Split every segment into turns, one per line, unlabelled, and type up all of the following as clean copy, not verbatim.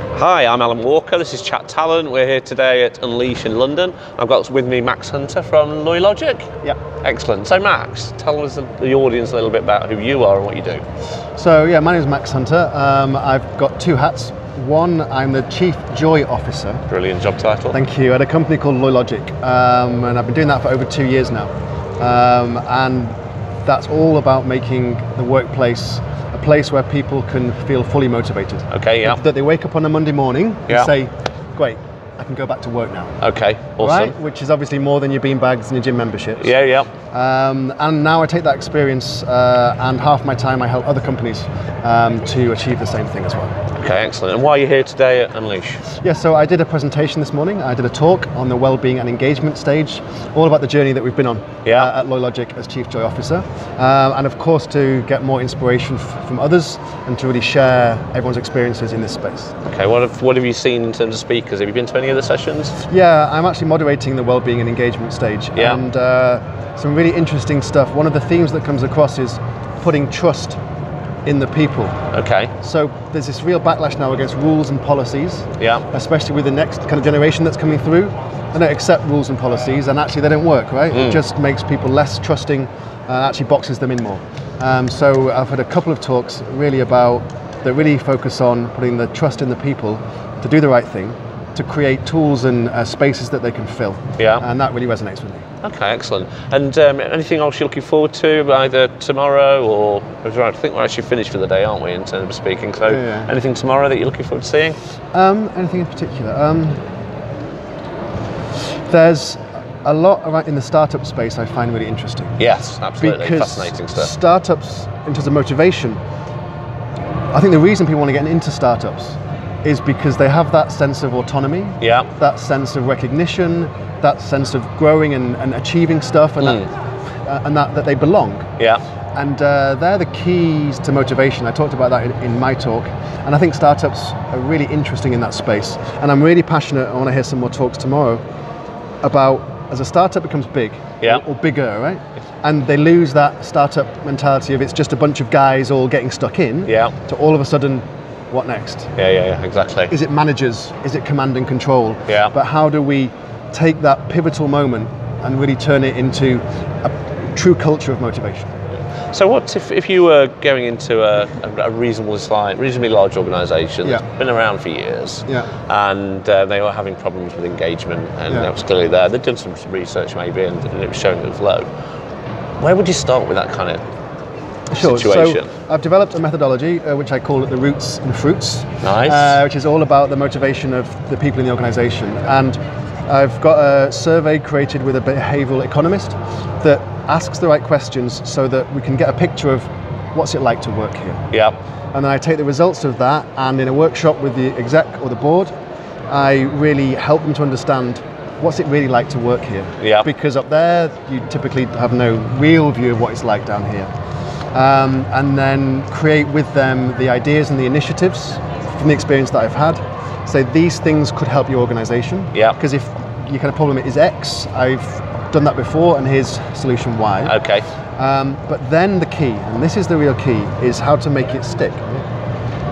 Hi, I'm Alan Walker, this is Chat Talent. We're here today at Unleash in London. I've got with me Max Hunter from Loylogic.
Yeah.
Excellent. So Max, tell us the audience a little bit about who you are and what you do.
So yeah, my name is Max Hunter. I've got two hats. One, I'm the Chief Joy Officer.
Brilliant job title.
Thank you. At a company called Loylogic, and I've been doing that for over 2 years now. And that's all about making the workplace a place where people can feel fully motivated.
Okay, yeah.
That they wake up on a Monday morning and say, great, I can go back to work now.
Okay, awesome.
Right? Which is obviously more than your beanbags and your gym memberships.
Yeah, yeah.
And now I take that experience and half my time I help other companies to achieve the same thing as well.
Okay, excellent. And why are you here today at Unleash?
Yeah, so I did a presentation this morning. I did a talk on the wellbeing and engagement stage, all about the journey that we've been on at Loylogic as Chief Joy Officer. And of course to get more inspiration from others and to really share everyone's experiences in this space.
Okay, what have you seen in terms of speakers? Have you been to any of the sessions?
Yeah, I'm actually moderating the wellbeing and engagement stage.
Yeah.
And some really interesting stuff. One of the themes that comes across is putting trust in the people.
Okay.
So there's this real backlash now against rules and policies, especially with the next kind of generation that's coming through. They don't accept rules and policies, and actually they don't work, right? It just makes people less trusting, actually boxes them in more. So I've had a couple of talks that really focus on putting the trust in the people to do the right thing, to create tools and spaces that they can fill. Yeah. And that really resonates with me.
Okay, excellent. And anything else you're looking forward to, either tomorrow or, I think we're actually finished for the day, aren't we, in terms of speaking? So anything tomorrow that you're looking forward to seeing?
Anything in particular? There's a lot around in the startup space I find really interesting.
Yes, absolutely.
Because
fascinating stuff.
Startups, in terms of motivation, I think the reason people want to get into startups is because they have that sense of autonomy, that sense of recognition, that sense of growing and achieving stuff, and that they belong. Yeah. And they're the keys to motivation. I talked about that in my talk, and I think startups are really interesting in that space. And I'm really passionate. I want to hear some more talks tomorrow about as a startup becomes big or bigger, right? And they lose that startup mentality of it's just a bunch of guys all getting stuck in. To all of a sudden, what next? Yeah, exactly. Is it managers? Is it command and control? Yeah. But how do we take that pivotal moment and really turn it into a true culture of motivation?
So what if you were going into a reasonably large organisation that's been around for years, and they were having problems with engagement, and that was clearly there. They'd done some research maybe, and it was showing it was low. Where would you start with that kind of situation?
So I've developed a methodology which I call it the roots and fruits.
Nice.
Which is all about the motivation of the people in the organisation. And I've got a survey created with a behavioural economist that asks the right questions so that we can get a picture of what's it like to work here. Yeah. And then I take the results of that, and in a workshop with the exec or the board, I really help them to understand what's it really like to work here. Yeah. Because up there, you typically have no real view of what it's like down here. And then create with them the ideas and the initiatives from the experience that I've had. Say these things could help your organisation. Yeah. Because if your kind of problem is X, I've done that before, and here's solution Y. Okay. But then the key, and this is the real key, is how to make it stick.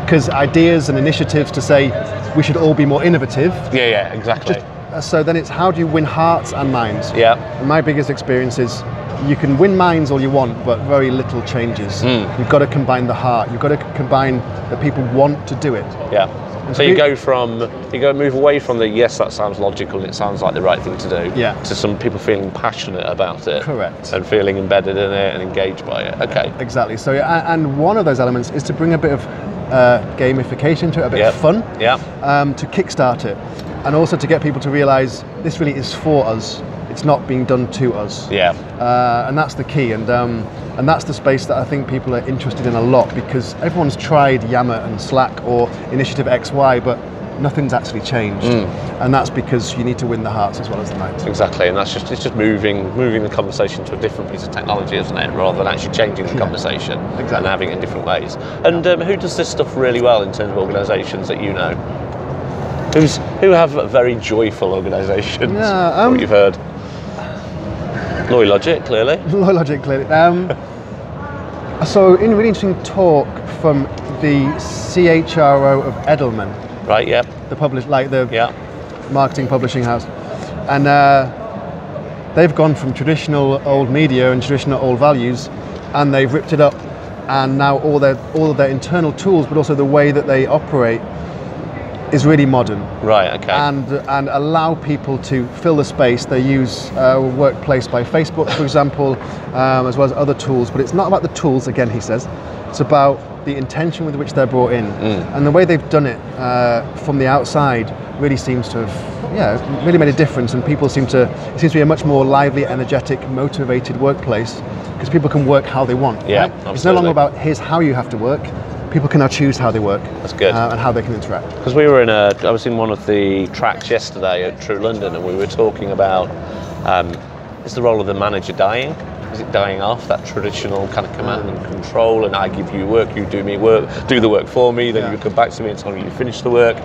Because ideas and initiatives to say we should all be more innovative.
Yeah, exactly.
So then it's how do you win hearts and minds? Yeah. And my biggest experience is you can win minds all you want, but very little changes. You've got to combine the heart. You've got to combine that people want to do it. Yeah.
And so you move away from the yes, that sounds logical and it sounds like the right thing to do, to some people feeling passionate about it. Correct. And feeling embedded in it and engaged by it. Okay.
Exactly. So and one of those elements is to bring a bit of gamification to it, a bit of fun. Yeah. To kickstart it. And also to get people to realise this really is for us. It's not being done to us. Yeah. And that's the key. And that's the space that I think people are interested in a lot, because everyone's tried Yammer and Slack or Initiative XY, but nothing's actually changed. And that's because you need to win the hearts as well as the minds.
Exactly, and it's just moving the conversation to a different piece of technology, isn't it? Rather than actually changing the conversation and having it in different ways. And who does this stuff really well in terms of organisations that you know? Who have very joyful organisations? What you've heard? Loylogic, clearly.
Loylogic, clearly. So, in a really interesting talk from the CHRO of Edelman,
Right. Yeah.
The marketing publishing house, and they've gone from traditional old media and traditional old values, and they've ripped it up, and now all of their internal tools, but also the way that they operate, is really modern.
Right. Okay.
And allow people to fill the space. They use Workplace by Facebook, for example, as well as other tools. But it's not about the tools, again, he says. It's about the intention with which they're brought in, and the way they've done it from the outside really seems to have, really made a difference. And people it seems to be a much more lively, energetic, motivated workplace because people can work how they want.
Yeah,
right?
absolutely.
It's no longer about here's how you have to work. People can now choose how they work.
That's good.
And how they can interact.
Because I was in one of the tracks yesterday at True London, and we were talking about is the role of the manager dying? Is it dying off, that traditional kind of command and control, and I give you work, you do the work for me, then you come back to me and tell me you finished the work.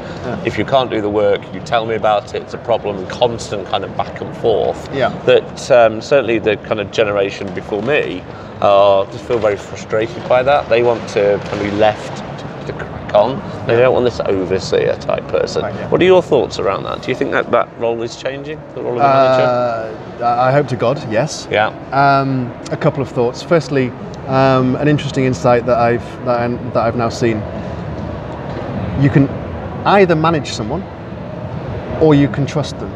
If you can't do the work, you tell me about it. It's a problem, constant kind of back and forth. That certainly the kind of generation before me just feel very frustrated by that. They want to kind of be left to crack on. They don't want this overseer type person. What are your thoughts around that? Do you think that role is changing, the role of the manager?
I hope to God, yes.
Yeah.
A couple of thoughts. Firstly, an interesting insight that I've now seen. You can either manage someone, or you can trust them.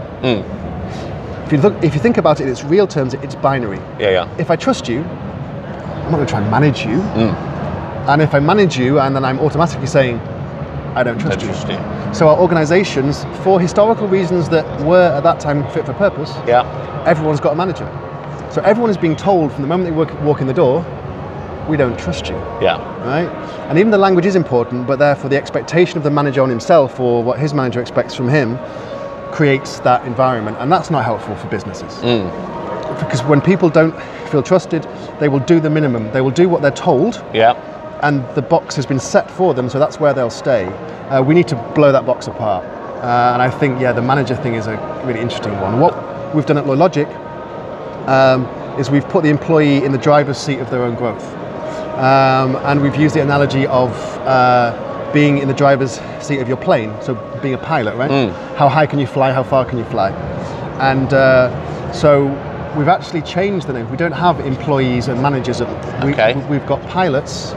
If you think about it in its real terms, it's binary. If I trust you, I'm not going to try and manage you. And if I manage you, and then I'm automatically saying, I don't trust you. So our organisations, for historical reasons that were at that time fit for purpose, everyone's got a manager. So everyone is being told from the moment they walk in the door, we don't trust you. Right? And even the language is important, but therefore the expectation of the manager on himself or what his manager expects from him creates that environment, and that's not helpful for businesses. Because when people don't feel trusted, they will do the minimum. They will do what they're told. And the box has been set for them, so that's where they'll stay. We need to blow that box apart. And I think, the manager thing is a really interesting one. What we've done at Loylogic is we've put the employee in the driver's seat of their own growth. And we've used the analogy of being in the driver's seat of your plane, so being a pilot, right? How high can you fly? How far can you fly? And so we've actually changed the name. We don't have employees and managers. We've got pilots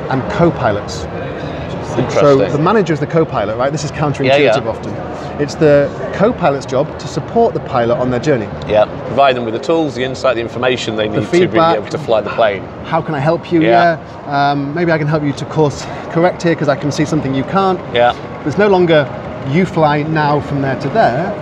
and co-pilots. So the manager is the co-pilot, right? This is counterintuitive often. It's the co-pilot's job to support the pilot on their journey.
Provide them with the tools, the insight, the information they need to be able to fly the plane.
How can I help you? Maybe I can help you to course correct here because I can see something you can't. It's no longer you fly now from there to there.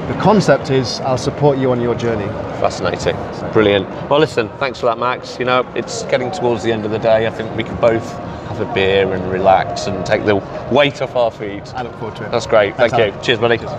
The concept is I'll support you on your journey.
Fascinating. Brilliant. Well, listen, thanks for that, Max. It's getting towards the end of the day. I think we could both have a beer and relax and take the weight off our feet.
I look forward to it.
That's great. Thank you. Cheers, buddy. Cheers.